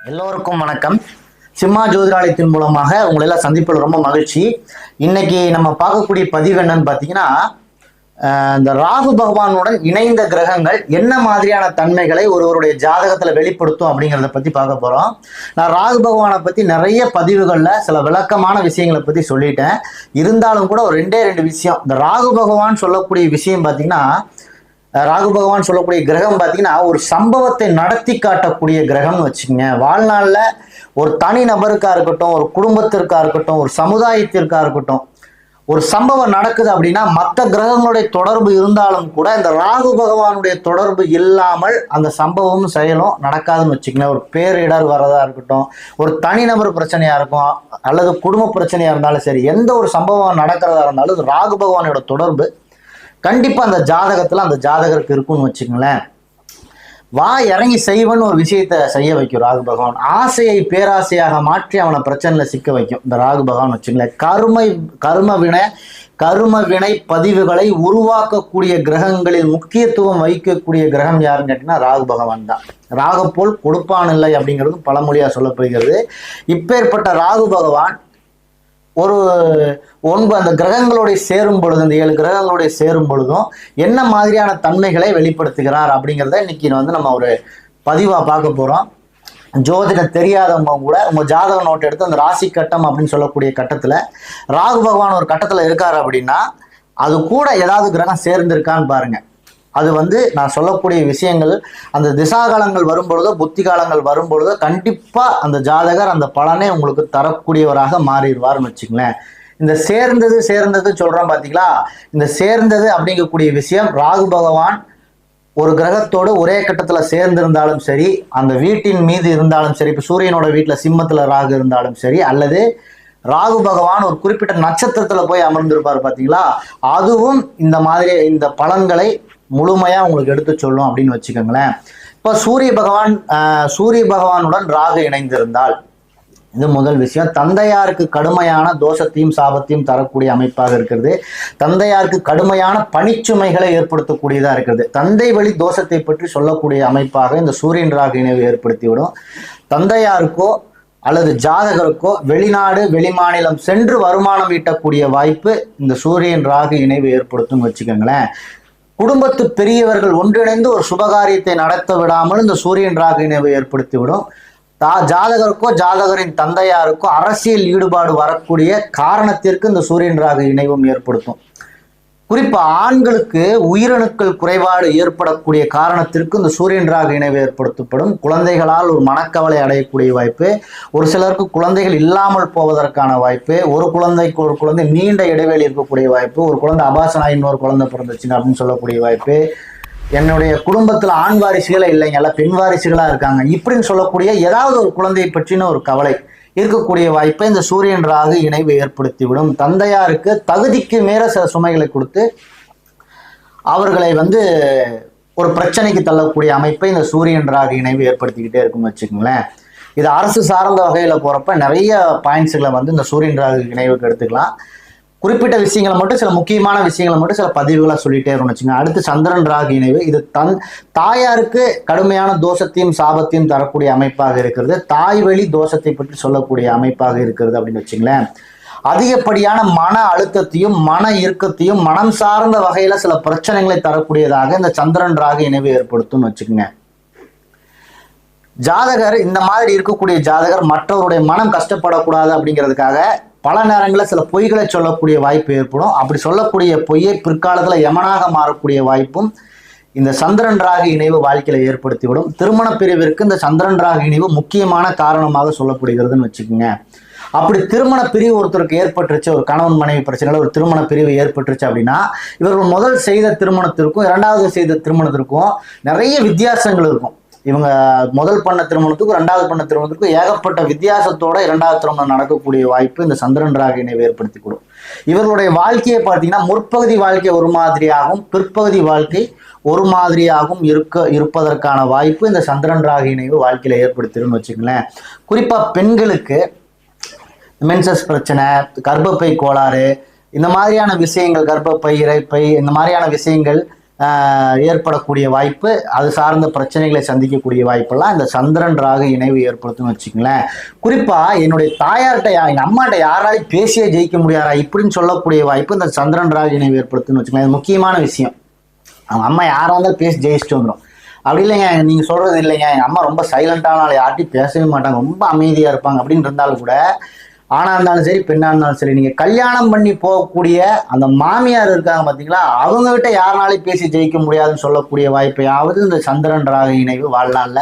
எல்லோருக்கும் வணக்கம். சிம்மா ஜோதிடாலயத்தின் மூலமாக உங்களை எல்லாம் சந்திப்பில் ரொம்ப மகிழ்ச்சி. இன்னைக்கு நம்ம பார்க்கக்கூடிய பதிவு என்னன்னு பார்த்தீங்கன்னா, இந்த ராகு பகவானுடன் இணைந்த கிரகங்கள் என்ன மாதிரியான தன்மைகளை ஒருவருடைய ஜாதகத்துல வெளிப்படுத்தும் அப்படிங்கிறத பத்தி பார்க்க போறோம். நான் ராகு பகவானை பத்தி நிறைய பதிவுகள்ல சில விளக்கமான விஷயங்களை பத்தி சொல்லிட்டேன். இருந்தாலும் கூட ஒரு ரெண்டு விஷயம், இந்த ராகு பகவான் சொல்லக்கூடிய விஷயம் பார்த்தீங்கன்னா, ராகு பகவான் சொல்லக்கூடிய கிரகம் பார்த்தீங்கன்னா ஒரு சம்பவத்தை நடத்தி காட்டக்கூடிய கிரகம்னு வச்சுக்கோங்க. வாழ்நாளில் ஒரு தனி நபருக்கா இருக்கட்டும், ஒரு குடும்பத்திற்கா இருக்கட்டும், ஒரு சமுதாயத்திற்கா இருக்கட்டும், ஒரு சம்பவம் நடக்குது அப்படின்னா மற்ற கிரகங்களுடைய தொடர்பு இருந்தாலும் கூட இந்த ராகு பகவானுடைய தொடர்பு இல்லாமல் அந்த சம்பவமும் செயலும் நடக்காதுன்னு வச்சுக்கோங்க. ஒரு பேரிடர் வரதா இருக்கட்டும், ஒரு தனிநபர் பிரச்சனையா இருக்கும், அல்லது குடும்ப பிரச்சனையா இருந்தாலும் சரி, எந்த ஒரு சம்பவம் நடக்கிறதா இருந்தாலும் ராகு பகவானோட தொடர்பு கண்டிப்பா அந்த ஜாதகத்துல அந்த ஜாதகருக்கு இருக்குன்னு வச்சுக்கங்களேன். வா இறங்கி செய்வன்னு ஒரு விஷயத்த செய்ய வைக்கும் ராகு பகவான். ஆசையை பேராசையாக மாற்றி அவனை பிரச்சனையில சிக்க வைக்கும் இந்த ராகு பகவான் வச்சுங்களேன். கரும வினை பதிவுகளை உருவாக்கக்கூடிய கிரகங்களில் முக்கியத்துவம் வைக்கக்கூடிய கிரகம் யாருன்னு கேட்டீங்கன்னா ராகு பகவான் தான். ராகு போல் கொடுப்பான் இல்லை அப்படிங்கிறது பழமொழியா சொல்லப்படுகிறது. இப்பேற்பட்ட ராகு பகவான் ஒரு அந்த கிரகங்களுடைய சேரும் பொழுது, இந்த 7 கிரகங்களுடைய சேரும் பொழுதும் என்ன மாதிரியான தன்மைகளை வெளிப்படுத்துகிறார் அப்படிங்கிறத இன்னைக்கு நம்ம ஒரு பதிவா பார்க்க போறோம். ஜோதிடம் தெரியாதவங்க கூட உங்க ஜாதக நோட் எடுத்து அந்த ராசி கட்டம் அப்படின்னு சொல்லக்கூடிய கட்டத்துல ராகு பகவான் ஒரு கட்டத்துல இருக்காரு அப்படின்னா அது கூட ஏதாவது கிரகம் சேர்ந்திருக்கான்னு பாருங்க. அது நான் சொல்லக்கூடிய விஷயங்கள் அந்த திசாகாலங்கள் வரும்பொழுதோ புத்தி காலங்கள் வரும்பொழுதோ கண்டிப்பா அந்த ஜாதகர் அந்த பலனை உங்களுக்கு தரக்கூடியவராக மாறிடுவார்னு வச்சுங்களேன். இந்த சேர்ந்தது சொல்றோம் பாத்தீங்களா, இந்த சேர்ந்தது அப்படிங்கக்கூடிய விஷயம் ராகு பகவான் ஒரு கிரகத்தோடு ஒரே கட்டத்துல சேர்ந்திருந்தாலும் சரி, அந்த வீட்டின் மீது இருந்தாலும் சரி, இப்ப சூரியனோட வீட்டுல சிம்மத்துல ராகு இருந்தாலும் சரி, அல்லது ராகு பகவான் ஒரு குறிப்பிட்ட நட்சத்திரத்துல போய் அமர்ந்திருப்பார் பாத்தீங்களா, அதுவும் இந்த மாதிரி இந்த பலன்களை முழுமையா உங்களுக்கு எடுத்து சொல்லும் அப்படின்னு வச்சுக்கோங்களேன். இப்போ சூரிய பகவானுடன் ராகு இணைந்திருந்தால் இது முதல் விஷயம். தந்தையாருக்கு கடுமையான தோஷத்தையும் சாபத்தையும் தரக்கூடிய அமைப்பாக இருக்கிறது. தந்தையாருக்கு கடுமையான பணிச்சுமைகளை ஏற்படுத்தக்கூடியதா இருக்கிறது. தந்தை வழி தோஷத்தை பற்றி சொல்லக்கூடிய அமைப்பாக இந்த சூரியன் ராகு இணைவு ஏற்படுத்திவிடும். தந்தையாருக்கோ அல்லது ஜாதகருக்கோ வெளிநாடு வெளிமாநிலம் சென்று வருமானம் ஈட்டக்கூடிய வாய்ப்பு இந்த சூரியன் ராகு இணைவு ஏற்படுத்தும் வச்சுக்கோங்களேன். குடும்பத்து பெரியவர்கள் ஒன்றிணைந்து ஒரு சுபகாரியத்தை நடத்த விடாமல் இந்த சூரியன் ராகு இணைவை ஏற்படுத்திவிடும். ஜாதகருக்கோ ஜாதகரின் தந்தையாருக்கோ அரசியல் ஈடுபாடு வரக்கூடிய காரணத்திற்கு இந்த சூரியன் ராகு இணைவும் ஏற்படுத்தும். குறிப்பா ஆண்களுக்கு உயிரணுக்கள் குறைபாடு ஏற்படக்கூடிய காரணத்திற்கு இந்த சூரியன் ராகு இணைவு ஏற்படுத்தப்படும். குழந்தைகளால் ஒரு மனக்கவலை அடையக்கூடிய வாய்ப்பு, ஒரு சிலருக்கு குழந்தைகள் இல்லாமல் போவதற்கான வாய்ப்பு, ஒரு குழந்தை நீண்ட இடைவெளி இருக்கக்கூடிய வாய்ப்பு, ஒரு குழந்தை அபாசனாய் இன்னொரு குழந்தை பிறந்துச்சுங்க அப்படின்னு சொல்லக்கூடிய வாய்ப்பு, என்னுடைய குடும்பத்துல ஆண் வாரிசுகளே இல்லைங்க, எல்லாம் பெண் வாரிசுகளா இருக்காங்க இப்படின்னு சொல்லக்கூடிய ஏதாவது ஒரு குழந்தையை பற்றின ஒரு கவலை இருக்கக்கூடிய வாய்ப்பை இந்த சூரியன் ராகு இணைவு ஏற்படுத்திவிடும். தந்தையாருக்கு தகுதிக்கு மேல சில சுமைகளை கொடுத்து அவர்களை ஒரு பிரச்சனைக்கு தள்ளக்கூடிய அமைப்பை இந்த சூரியன் ராகு இணைவு ஏற்படுத்திக்கிட்டே இருக்கும்னு வச்சுக்கோங்களேன். இது அரசு சார்ந்த வகையில போறப்ப நிறைய பாயிண்ட்ஸ்களை இந்த சூரியன் ராகு இணைவுக்கு எடுத்துக்கலாம். குறிப்பிட்ட விஷயங்களை மட்டும், சில முக்கியமான விஷயங்களை மட்டும் சில பதிவுகளை சொல்லிட்டே இருக்கணும்னு வச்சுக்கோங்க. அடுத்து சந்திரன் ராகு இணைவு. இது தாயாருக்கு கடுமையான தோஷத்தையும் சாபத்தையும் தரக்கூடிய அமைப்பாக இருக்கிறது. தாய் வழி தோஷத்தை பற்றி சொல்லக்கூடிய அமைப்பாக இருக்கிறது அப்படின்னு வச்சுங்களேன். அதிகப்படியான மன அழுத்தத்தையும் மன இறுக்கத்தையும் மனம் சார்ந்த வகையில சில பிரச்சனைகளை தரக்கூடியதாக இந்த சந்திரன் ராகு இணைவு ஏற்படுத்தும்னு வச்சுக்கோங்க. ஜாதகர் இந்த மாதிரி இருக்கக்கூடிய ஜாதகர் மற்றவருடைய மனம் கஷ்டப்படக்கூடாது அப்படிங்கிறதுக்காக பல நேரங்களில் சில பொய்களை சொல்லக்கூடிய வாய்ப்பு ஏற்படும். அப்படி சொல்லக்கூடிய பொய்யை பிற்காலத்தில் யமனாக மாறக்கூடிய வாய்ப்பும் இந்த சந்திரன் ராகு இணைவு வாழ்க்கையில ஏற்படுத்திவிடும். திருமண பிரிவிற்கு இந்த சந்திரன் ராகு இணைவு முக்கியமான காரணமாக சொல்லப்படுகிறதுன்னு வச்சுக்கோங்க. அப்படி திருமண பிரிவு ஒருத்தருக்கு ஏற்பட்டுருச்சு, ஒரு கணவன் மனைவி பிரச்சனைல ஒரு திருமண பிரிவு ஏற்பட்டுருச்சு அப்படின்னா இவர்கள் முதல் செய்த திருமணத்திற்கும் இரண்டாவது செய்த திருமணத்திற்கும் நிறைய வித்தியாசங்கள் இருக்கும். இவங்க முதல் பண்ண திருமணத்துக்கும் ரெண்டாவது பண்ண திருமணத்துக்கும் ஏகப்பட்ட வித்தியாசத்தோட இரண்டாவது திருமணம் நடக்கக்கூடிய வாய்ப்பு இந்த சந்திரன் ராகு இணைவு ஏற்படுத்தி கொடுக்கும். இவர்களுடைய வாழ்க்கையை பார்த்தீங்கன்னா முற்பகுதி வாழ்க்கை ஒரு மாதிரியாகவும் பிற்பகுதி வாழ்க்கை ஒரு மாதிரியாகவும் இருப்பதற்கான வாய்ப்பு இந்த சந்திரன் ராகு இணைவு வாழ்க்கையில ஏற்படுத்திடும்னு வச்சுக்கங்களேன். குறிப்பா பெண்களுக்கு மென்சஸ் பிரச்சனை, கர்ப்பப்பை கோளாறு, இந்த மாதிரியான விஷயங்கள், கர்ப்பப்பை இறைப்பை இந்த மாதிரியான விஷயங்கள் ஏற்படக்கூடிய வாய்ப்பு, அது சார்ந்த பிரச்சனைகளை சந்திக்கக்கூடிய வாய்ப்பெல்லாம் இந்த சந்திரன் ராகு இணைவு ஏற்படுத்தும்னு வச்சுக்கங்களேன். குறிப்பா என்னுடைய தாயார்கிட்ட எங்க அம்மாட்ட யாராலையும் பேசியே ஜெயிக்க முடியாதா இப்படின்னு சொல்லக்கூடிய வாய்ப்பு இந்த சந்திரன் ராகு இணைவு ஏற்படுத்தும்னு வச்சுக்கங்களேன். இது முக்கியமான விஷயம். அவங்க அம்மா யாரா இருந்தாலும் பேசி ஜெயிச்சுட்டு வந்துடும். அப்படி இல்லைங்க, நீங்க சொல்றது இல்லைங்க, எங்க அம்மா ரொம்ப சைலண்டான ஆள், யார்ட்டையும் பேசவே மாட்டாங்க, ரொம்ப அமைதியா இருப்பாங்க அப்படின்னு இருந்தாலும் கூட, ஆணா இருந்தாலும் சரி பெண்ணா இருந்தாலும் சரி, நீங்க கல்யாணம் பண்ணி போகக்கூடிய அந்த மாமியார் இருக்காங்க பாத்தீங்களா, அவங்க கிட்ட யாருனாலையும் பேசி ஜெயிக்க முடியாதுன்னு சொல்லக்கூடிய வாய்ப்பையாவது இந்த சந்திரன் ராகு இணைவு வாழ்நாள்ல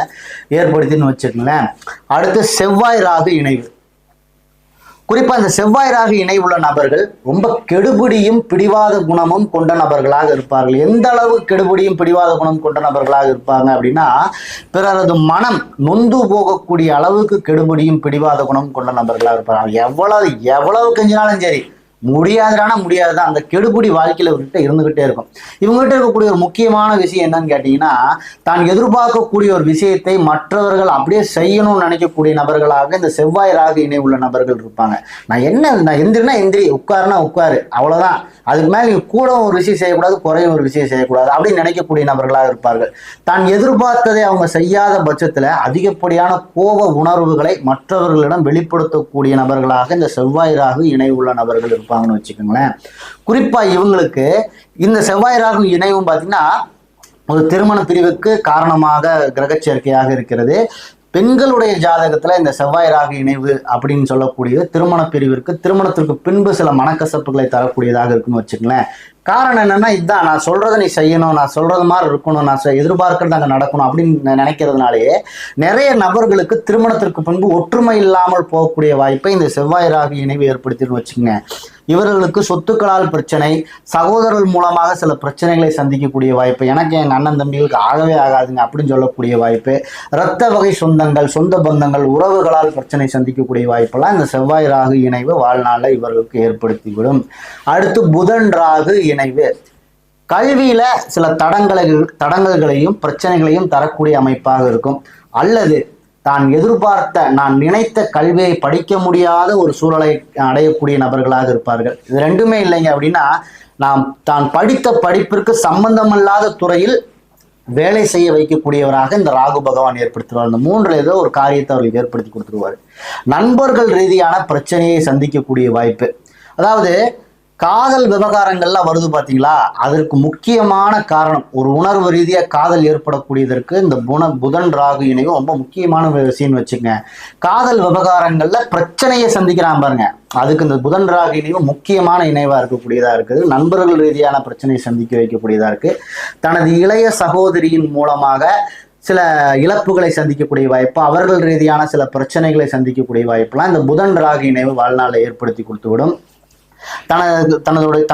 ஏற்படுத்தின்னு வச்சுக்கங்களேன். அடுத்து செவ்வாய் ராகு இணைவு. குறிப்பா இந்த செவ்வாய் ராகு இணைவுள்ள நபர்கள் ரொம்ப கெடுபிடியும் பிடிவாத குணமும் கொண்ட நபர்களாக இருப்பார்கள். எந்த அளவு கெடுபிடியும் பிடிவாத குணம் கொண்ட நபர்களாக இருப்பாங்க அப்படின்னா, பிறரது மனம் நொந்து போகக்கூடிய அளவுக்கு கெடுபிடியும் பிடிவாத குணம் கொண்ட நபர்களாக இருப்பாங்க. எவ்வளவு கெஞ்சினாலும் சரி, முடியாதுடானா முடியாதுதான், அந்த கெடுபிடி வாழ்க்கையில இவர்கிட்ட இருந்துகிட்டே இருக்கும். இவங்ககிட்ட இருக்கக்கூடிய ஒரு முக்கியமான விஷயம் என்னன்னு கேட்டீங்கன்னா, தான் எதிர்பார்க்கக்கூடிய ஒரு விஷயத்தை மற்றவர்கள் அப்படியே செய்யணும்னு நினைக்கக்கூடிய நபர்களாக இந்த செவ்வாய் ராகு இணை உள்ள நபர்கள் இருப்பாங்க. நான் எந்திரினா எந்திரி, உட்காருனா உட்காரு, அவ்வளவுதான், அதுக்கு மேல நீங்க கூட ஒரு விஷயம் செய்யக்கூடாது, குறையும் ஒரு விஷயம் செய்யக்கூடாது அப்படின்னு நினைக்கக்கூடிய நபர்களாக இருப்பார்கள். தான் எதிர்பார்த்ததை அவங்க செய்யாத பட்சத்துல அதிகப்படியான கோப உணர்வுகளை மற்றவர்களிடம் வெளிப்படுத்தக்கூடிய நபர்களாக இந்த செவ்வாய் ராகு இணை உள்ள நபர்கள் இருப்பாங்க வச்சுக்கோங்களேன். குறிப்பா இவங்களுக்கு இந்த செவ்வாய் ராகு இணைவும் பாத்தீங்கன்னா ஒரு திருமண பிரிவுக்கு காரணமாக கிரக சேர்க்கையாக இருக்கிறது. பெண்களுடைய ஜாதகத்துல இந்த செவ்வாய் ராகு இணைவு அப்படின்னு சொல்லக்கூடியது திருமண பிரிவிற்கு, திருமணத்திற்கு பின்பு சில மனக்கசப்புகளை தரக்கூடியதாக இருக்குன்னு வச்சுக்கங்களேன். காரணம் என்னன்னா, இதுதான், நான் சொல்றதை நீ செய்யணும், நான் சொல்றது மாதிரி இருக்கணும், நான் எதிர்பார்க்கறது அங்கே நடக்கணும் அப்படின்னு நினைக்கிறதுனாலேயே நிறைய நபர்களுக்கு திருமணத்திற்கு பின்பு ஒற்றுமை இல்லாமல் போகக்கூடிய வாய்ப்பை இந்த செவ்வாய் ராகு இணைவு ஏற்படுத்தின்னு வச்சுக்கோங்க. இவர்களுக்கு சொத்துக்களால் பிரச்சனை, சகோதரர்கள் மூலமாக சில பிரச்சனைகளை சந்திக்கக்கூடிய வாய்ப்பு, எனக்கு எங்க அண்ணன் தம்பிகளுக்கு ஆகவே ஆகாதுங்க அப்படின்னு சொல்லக்கூடிய வாய்ப்பு, இரத்த வகை சொந்தங்கள், சொந்த பந்தங்கள், உறவுகளால் பிரச்சனை சந்திக்கக்கூடிய வாய்ப்பெல்லாம் இந்த செவ்வாய் ராகு இணைவு வாழ்நாளில் இவர்களுக்கு ஏற்படுத்திவிடும். அடுத்து புதன் ராகு இணைவு. கல்வியில சில தடங்கல்களையும் பிரச்சனைகளையும் தரக்கூடிய அமைப்பாக இருக்கும். அல்லது தான் எதிர்பார்த்த, நான் நினைத்த கல்வியை படிக்க முடியாத ஒரு சூழலை அடையக்கூடிய நபர்களாக இருப்பார்கள். இது ரெண்டுமே இல்லைங்க அப்படின்னா, தான் படித்த படிப்பிற்கு சம்பந்தமில்லாத துறையில் வேலை செய்ய வைக்கக்கூடியவராக இந்த ராகு பகவான் ஏற்படுத்துவார். இந்த மூன்றுல ஏதோ ஒரு காரியத்தை அவர்களுக்கு ஏற்படுத்தி கொடுத்துருவார். நண்பர்கள் ரீதியான பிரச்சனையை சந்திக்கக்கூடிய வாய்ப்பு, அதாவது காதல் விவகாரங்கள்லாம் வருது பாத்தீங்களா, அதற்கு முக்கியமான காரணம் ஒரு உணர்வு ரீதியா காதல் ஏற்படக்கூடியதற்கு இந்த புதன் ராகு இணைவு ரொம்ப முக்கியமான விஷயம்னு வச்சுக்கங்க. காதல் விவகாரங்கள்ல பிரச்சனையை சந்திக்கிறான் பாருங்க, அதுக்கு இந்த புதன் ராகு இணைவு முக்கியமான இணைவா இருக்கக்கூடியதா இருக்குது. நண்பர்கள் ரீதியான பிரச்சனையை சந்திக்க வைக்கக்கூடியதா இருக்கு. தனது இளைய சகோதரியின் மூலமாக சில இழப்புகளை சந்திக்கக்கூடிய வாய்ப்பு, அவர்கள் ரீதியான சில பிரச்சனைகளை சந்திக்கக்கூடிய வாய்ப்புலாம் இந்த புதன் ராகு இணைவு வாழ்நாளை ஏற்படுத்தி கொடுத்துவிடும்.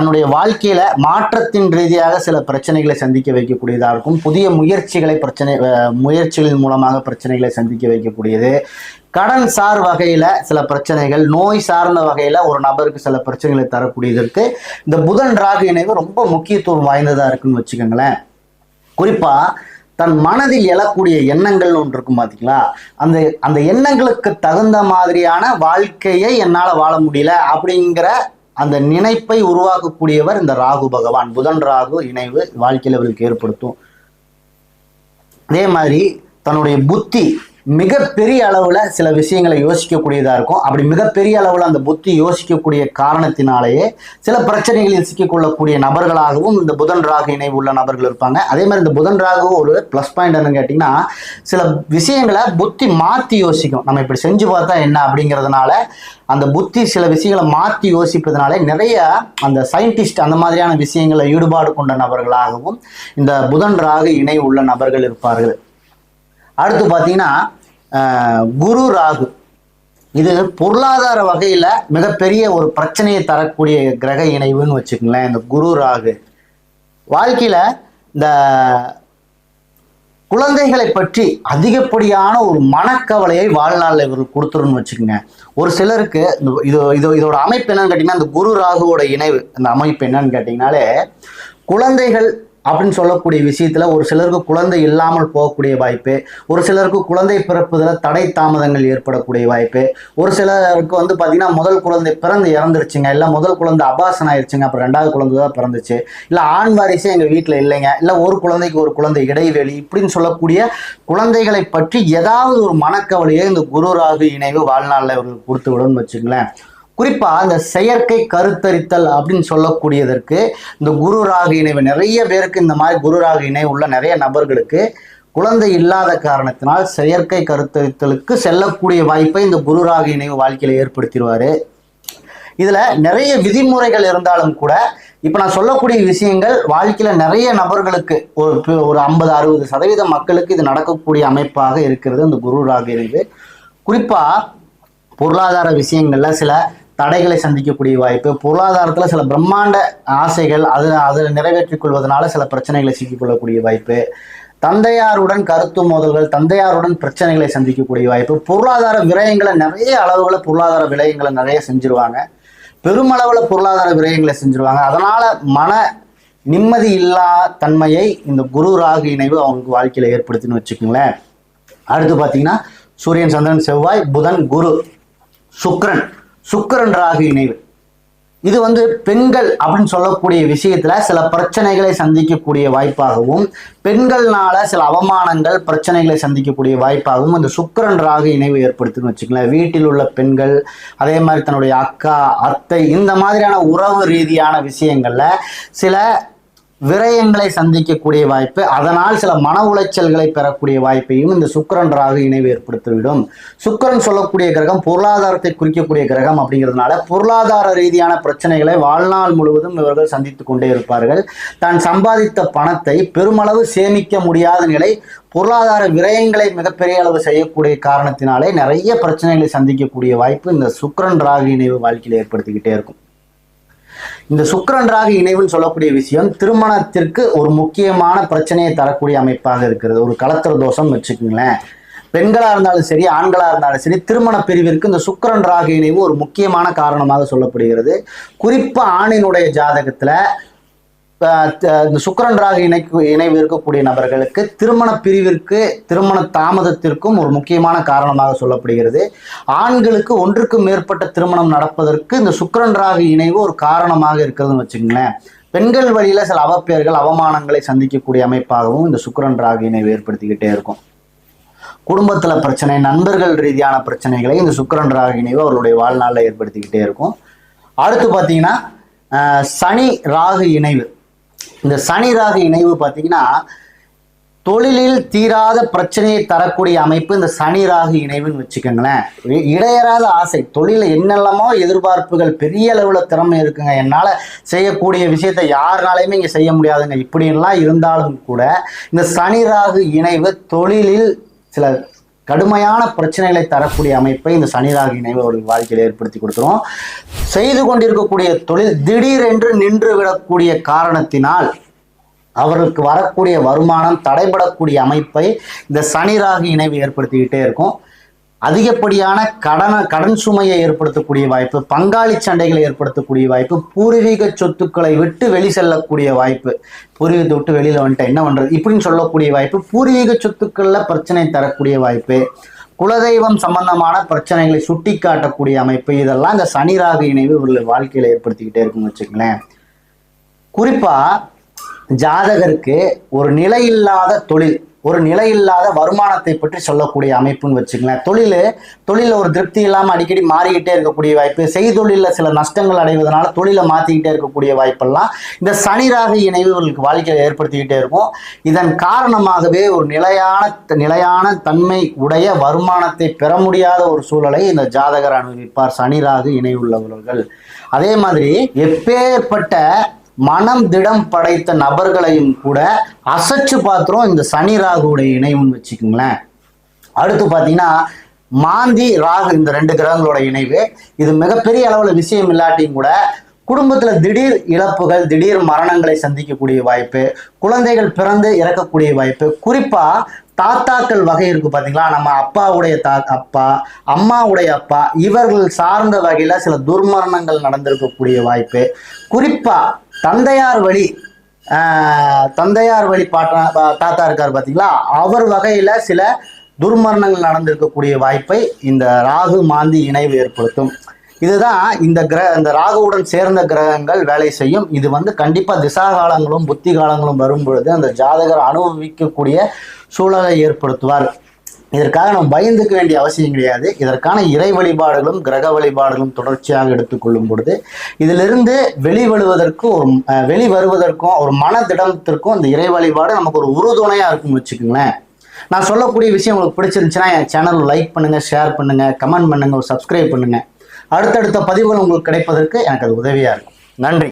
தன்னுடைய வாழ்க்கையில மாற்றத்தின் ரீதியாக சில பிரச்சனைகளை சந்திக்க வைக்கக்கூடியதாக இருக்கும். புதிய முயற்சிகளின் மூலமாக பிரச்சனைகளை சந்திக்க வைக்கக்கூடியது. கடன் சார் வகையில சில பிரச்சனைகள், நோய் சார்ந்த வகையில ஒரு நபருக்கு சில பிரச்சனைகளை தரக்கூடியதற்கு இந்த புதன் ராகு இணைவு ரொம்ப முக்கியத்துவம் வாய்ந்ததா இருக்குன்னு வச்சுக்கோங்களேன். குறிப்பா தன் மனதில் எழக்கூடிய எண்ணங்கள் ஒன்று இருக்கும் பாத்தீங்களா, அந்த எண்ணங்களுக்கு தகுந்த மாதிரியான வாழ்க்கையை என்னால வாழ முடியல அப்படிங்கிற அந்த நினைப்பை உருவாக்கக்கூடியவர் இந்த ராகு பகவான். புதன் ராகு இணைவு வாழ்க்கையில் அவருக்கு ஏற்படுத்தும். அதே மாதிரி தன்னுடைய புத்தி மிகப்பெரிய அளவுல சில விஷயங்களை யோசிக்கக்கூடியதா இருக்கும். அப்படி மிகப்பெரிய அளவுல அந்த புத்தி யோசிக்கக்கூடிய காரணத்தினாலேயே சில பிரச்சனைகளில் சிக்கிக்கொள்ளக்கூடிய நபர்களாகவும் இந்த புதன் ராகு இணைவு உள்ள நபர்கள் இருப்பாங்க. அதே மாதிரி இந்த புதன் ராகு ஒரு பிளஸ் பாயிண்ட் என்னன்னு கேட்டீங்கன்னா, சில விஷயங்களை புத்தி மாத்தி யோசிக்கும். நம்ம இப்படி செஞ்சு பார்த்தா என்ன அப்படிங்கிறதுனால அந்த புத்தி சில விஷயங்களை மாற்றி யோசிப்பதனால நிறைய அந்த சயின்டிஸ்ட் அந்த மாதிரியான விஷயங்களை ஈடுபாடு கொண்ட நபர்களாகவும் இந்த புதன் ராகு இணை உள்ள நபர்கள் இருப்பார்கள். அடுத்து பார்த்தீங்கன்னா குரு ராகு, இது பொருளாதார வகையில மிகப்பெரிய ஒரு பிரச்சனையை தரக்கூடிய கிரக இணைவுன்னு வச்சுக்கங்களேன். இந்த குரு ராகு வாழ்க்கையில இந்த குழந்தைகளை பற்றி அதிகப்படியான ஒரு மனக்கவலையை வாழ்நாளில் இவர்கள் கொடுத்துருன்னு வச்சுக்கோங்க. ஒரு சிலருக்கு இதோட அமைப்பு என்னன்னு கேட்டீங்கன்னா, இந்த குரு ராகுவோட இணைவு, இந்த அமைப்பு என்னன்னு கேட்டீங்கன்னாலே, குழந்தைகள் அப்படின்னு சொல்லக்கூடிய விஷயத்துல ஒரு சிலருக்கு குழந்தை இல்லாமல் போகக்கூடிய வாய்ப்பு, ஒரு சிலருக்கு குழந்தை பிறப்புல தடை தாமதங்கள் ஏற்படக்கூடிய வாய்ப்பு, ஒரு சிலருக்கு வந்து பாத்தீங்கன்னா முதல் குழந்தை பிறந்து இறந்துருச்சுங்க, இல்ல முதல் குழந்தை அபாசனம் ஆயிடுச்சுங்க, அப்புறம் ரெண்டாவது குழந்தை தான் பிறந்துச்சு, இல்ல ஆண் வாரிசே எங்க வீட்டுல இல்லைங்க, இல்ல ஒரு குழந்தைக்கு ஒரு குழந்தை இடைவெளி, இப்படின்னு சொல்லக்கூடிய குழந்தைகளை பற்றி ஏதாவது ஒரு மனக்கவலையை இந்த குரு ராகு இணைவு வாழ்நாளில் இவர்களுக்கு கொடுத்து விடும்னு வச்சுங்களேன். குறிப்பா இந்த செயற்கை கருத்தரித்தல் அப்படின்னு சொல்லக்கூடியதற்கு இந்த குரு ராகு இணைவு நிறைய பேருக்கு, இந்த மாதிரி குரு ராகு இணைவு உள்ள நிறைய நபர்களுக்கு குழந்தை இல்லாத காரணத்தினால் செயற்கை கருத்தரித்தலுக்கு செல்லக்கூடிய வாய்ப்பை இந்த குரு ராகு இணைவு வாழ்க்கையில ஏற்படுத்திடுவாரு. இதுல நிறைய விதிமுறைகள் இருந்தாலும் கூட இப்ப நான் சொல்லக்கூடிய விஷயங்கள் வாழ்க்கையில நிறைய நபர்களுக்கு ஒரு 50-60% மக்களுக்கு இது நடக்கக்கூடிய அமைப்பாக இருக்கிறது இந்த குரு ராகு இணைவு. குறிப்பா பொருளாதார விஷயங்கள்ல சில தடைகளை சந்திக்கக்கூடிய வாய்ப்பு, பொருளாதாரத்துல சில பிரம்மாண்ட ஆசைகள் அதில் நிறைவேற்றிக் கொள்வதனால சில பிரச்சனைகளை சிக்கிக்கொள்ளக்கூடிய வாய்ப்பு, தந்தையாருடன் கருத்து மோதல்கள், தந்தையாருடன் பிரச்சனைகளை சந்திக்கக்கூடிய வாய்ப்பு, பொருளாதார விரயங்களை நிறைய அளவுகளை பொருளாதார விரயங்களை நிறைய செஞ்சிருவாங்க, பெருமளவுல பொருளாதார விரயங்களை செஞ்சிருவாங்க. அதனால மன நிம்மதி இல்லா தன்மையை இந்த குரு ராகு இணைவு அவங்களுக்கு வாழ்க்கையில ஏற்படுத்தின்னு வச்சுக்கோங்களேன். அடுத்து பாத்தீங்கன்னா சூரியன், சந்திரன், செவ்வாய், புதன், குரு, சுக்கிரன் ராகு இணைவு. இது வந்து பெண்கள் அப்படின்னு சொல்லக்கூடிய விஷயத்துல சில பிரச்சனைகளை சந்திக்கக்கூடிய வாய்ப்பாகவும், பெண்கள்னால சில அவமானங்கள் பிரச்சனைகளை சந்திக்கக்கூடிய வாய்ப்பாகவும் இந்த சுக்கிரன் ராகு இணைவு ஏற்படுத்துன்னு வச்சுக்கலாம். வீட்டில் உள்ள பெண்கள், அதே மாதிரி தன்னுடைய அக்கா, அத்தை, இந்த மாதிரியான உறவு ரீதியான விஷயங்கள்ல சில விரயங்களை சந்திக்கக்கூடிய வாய்ப்பு, அதனால் சில மன உளைச்சல்களை பெறக்கூடிய வாய்ப்பையும் இந்த சுக்கிரன் ராகு இணைவு ஏற்படுத்திவிடும். சுக்கிரன் சொல்லக்கூடிய கிரகம் பொருளாதாரத்தை குறிக்கக்கூடிய கிரகம் அப்படிங்கிறதுனால பொருளாதார ரீதியான பிரச்சனைகளை வாழ்நாள் முழுவதும் இவர்கள் சந்தித்துக் கொண்டே இருப்பார்கள். தான் சம்பாதித்த பணத்தை பெருமளவு சேமிக்க முடியாத நிலை, பொருளாதார விரயங்களை மிகப்பெரிய அளவு செய்யக்கூடிய காரணத்தினாலே நிறைய பிரச்சனைகளை சந்திக்கக்கூடிய வாய்ப்பு இந்த சுக்கிரன் ராகு இணைவு வாழ்க்கையில் ஏற்படுத்திக்கிட்டே இருக்கும். இந்த சுக்கிரன் ராகு இணைவுன்னு சொல்லக்கூடிய விஷயம் திருமணத்திற்கு ஒரு முக்கியமான பிரச்சனையை தரக்கூடிய அமைப்பாக இருக்கிறது. ஒரு கலத்திர தோஷம் வச்சுக்கோங்களேன், பெண்களா இருந்தாலும் சரி, ஆண்களா இருந்தாலும் சரி, திருமண பிரிவிற்கு இந்த சுக்கிரன் ராகு இணைவு ஒரு முக்கியமான காரணமாக சொல்லப்படுகிறது. குறிப்பா ஆணினுடைய ஜாதகத்துல இந்த சுக்கிரன் ராகு இணைவு இருக்கக்கூடிய நபர்களுக்கு திருமண பிரிவிற்கு, திருமண தாமதத்திற்கும் ஒரு முக்கியமான காரணமாக சொல்லப்படுகிறது. ஆண்களுக்கு ஒன்றுக்கு மேற்பட்ட திருமணம் நடப்பதற்கு இந்த சுக்கிரன் ராகு இணைவு ஒரு காரணமாக இருக்கிறதுன்னு வச்சுக்கோங்களேன். பெண்கள் வழியில சில அவப்பெயர்கள், அவமானங்களை சந்திக்கக்கூடிய அமைப்பாகவும் இந்த சுக்கிரன் ராகு இணைவு ஏற்படுத்திக்கிட்டே இருக்கும். குடும்பத்துல பிரச்சனை, நண்பர்கள் ரீதியான பிரச்சனைகளை இந்த சுக்கிரன் ராகு இணைவு அவர்களுடைய வாழ்நாளில் ஏற்படுத்திக்கிட்டே இருக்கும். அடுத்து பார்த்தீங்கன்னா சனி ராகு இணைவு. இந்த சனி ராகு இணைவு பார்த்தீங்கன்னா தொழிலில் தீராத பிரச்சனையை தரக்கூடிய அமைப்பு இந்த சனி ராகு இணைவுன்னு வச்சுக்கோங்களேன். இடையறாத ஆசை, தொழில என்னெல்லாமோ எதிர்பார்ப்புகள், பெரிய அளவுல திறமை இருக்குங்க, என்னால செய்யக்கூடிய விஷயத்தை யாருனாலையுமே இங்க செய்ய முடியாதுங்க, இப்படியெல்லாம் இருந்தாலும் கூட இந்த சனி ராகு இணைவு தொழிலில் சில கடுமையான பிரச்சனைகளை தரக்கூடிய அமைப்பை இந்த சனி ராகு இணைவு அவர்கள் வாழ்க்கையில் ஏற்படுத்தி கொடுத்துரும். செய்து கொண்டிருக்கக்கூடிய தொழில் திடீரென்று நின்று விடக்கூடிய காரணத்தினால் அவர்களுக்கு வரக்கூடிய வருமானம் தடைபடக்கூடிய அமைப்பை இந்த சனி ராகு இணைவு ஏற்படுத்திக்கிட்டே இருக்கும். அதிகப்படியான கடன் சுமையை ஏற்படுத்தக்கூடிய வாய்ப்பு, பங்காளி சண்டைகளை ஏற்படுத்தக்கூடிய வாய்ப்பு, பூர்வீக சொத்துக்களை விட்டு வெளி செல்லக்கூடிய வாய்ப்பு, பூர்வீகத்தை விட்டு வெளியில வந்துட்டேன் என்ன பண்றது இப்படின்னு சொல்லக்கூடிய வாய்ப்பு, பூர்வீக சொத்துக்கள்ல பிரச்சனை தரக்கூடிய வாய்ப்பு, குலதெய்வம் சம்பந்தமான பிரச்சனைகளை சுட்டி காட்டக்கூடிய அமைப்பு, இதெல்லாம் இந்த சனி ராகு இணைவு இவர்கள் வாழ்க்கையில ஏற்படுத்திக்கிட்டே இருக்குன்னு வச்சுக்கங்களேன். குறிப்பா ஜாதகருக்கு ஒரு நிலையில்லாத தொழில், ஒரு நிலையில்லாத வருமானத்தை பற்றி சொல்லக்கூடிய அமைப்புன்னு வச்சுக்கலாம். தொழில ஒரு திருப்தி இல்லாமல் அடிக்கடி மாறிக்கிட்டே இருக்கக்கூடிய வாய்ப்பு, செய்தொழில சில நஷ்டங்கள் அடைவதனால தொழிலை மாற்றிக்கிட்டே இருக்கக்கூடிய வாய்ப்பெல்லாம் இந்த சனி ராகு இணைவு இவர்களுக்கு வாழ்க்கையில் ஏற்படுத்திக்கிட்டே இருக்கும். இதன் காரணமாகவே ஒரு நிலையான தன்மை உடைய வருமானத்தை பெற முடியாத ஒரு சூழலை இந்த ஜாதகர் அனுபவிப்பார் சனி ராகு இணைவு உள்ளவர்கள். அதே மாதிரி எப்பேற்பட்ட மனம் திடம் படைத்த நபர்களையும் கூட அசைச்சு பார்த்துரும் இந்த சனி ராகுடைய இணைவுன்னு வச்சுக்கோங்களேன். அடுத்து பார்த்தீங்கன்னா மாந்தி ராகு, இந்த ரெண்டு கிரகங்களோட இணைவு இது மிகப்பெரிய அளவுல விஷயம் இல்லாட்டியும் கூட குடும்பத்துல திடீர் இழப்புகள், திடீர் மரணங்களை சந்திக்கக்கூடிய வாய்ப்பு, குழந்தைகள் பிறந்து இறக்கக்கூடிய வாய்ப்பு, குறிப்பா தாத்தாக்கள் வகை இருக்கு பாத்தீங்களா, நம்ம அப்பாவுடைய அப்பா, அம்மாவுடைய அப்பா, இவர்கள் சார்ந்த வகையில சில துர்மரணங்கள் நடந்திருக்கக்கூடிய வாய்ப்பு, குறிப்பா தந்தையார் வழி தந்தையார் வழி தாத்தா இருக்கார் பார்த்தீங்களா, அவர் வகையில் சில துர்மரணங்கள் நடந்திருக்கக்கூடிய வாய்ப்பை இந்த ராகு மாந்தி இணைவு ஏற்படுத்தும். இதுதான் இந்த ராகுவுடன் சேர்ந்த கிரகங்கள் வேலை செய்யும். இது கண்டிப்பா திசா காலங்களும் புத்தி காலங்களும் வரும் பொழுது அந்த ஜாதகர் அனுபவிக்கக்கூடிய சூழலை ஏற்படுத்துவார். இதற்காக நம்ம பயந்துக்க வேண்டிய அவசியம் கிடையாது. இதற்கான இறை வழிபாடுகளும் கிரக வழிபாடுகளும் தொடர்ச்சியாக எடுத்துக்கொள்ளும் பொழுது இதிலிருந்து வெளிவருவதற்கும் ஒரு மனதிடத்திற்கும் இந்த இறை வழிபாடு நமக்கு ஒரு உறுதுணையா இருக்கும்னு வச்சுக்கோங்களேன். நான் சொல்லக்கூடிய விஷயம் உங்களுக்கு பிடிச்சிருந்துச்சுன்னா என் சேனல் லைக் பண்ணுங்க, ஷேர் பண்ணுங்க, கமெண்ட் பண்ணுங்க, ஒரு சப்ஸ்கிரைப் பண்ணுங்க. அடுத்தடுத்த பதிவுகள் உங்களுக்கு கிடைப்பதற்கு எனக்கு அது உதவியா இருக்கும். நன்றி.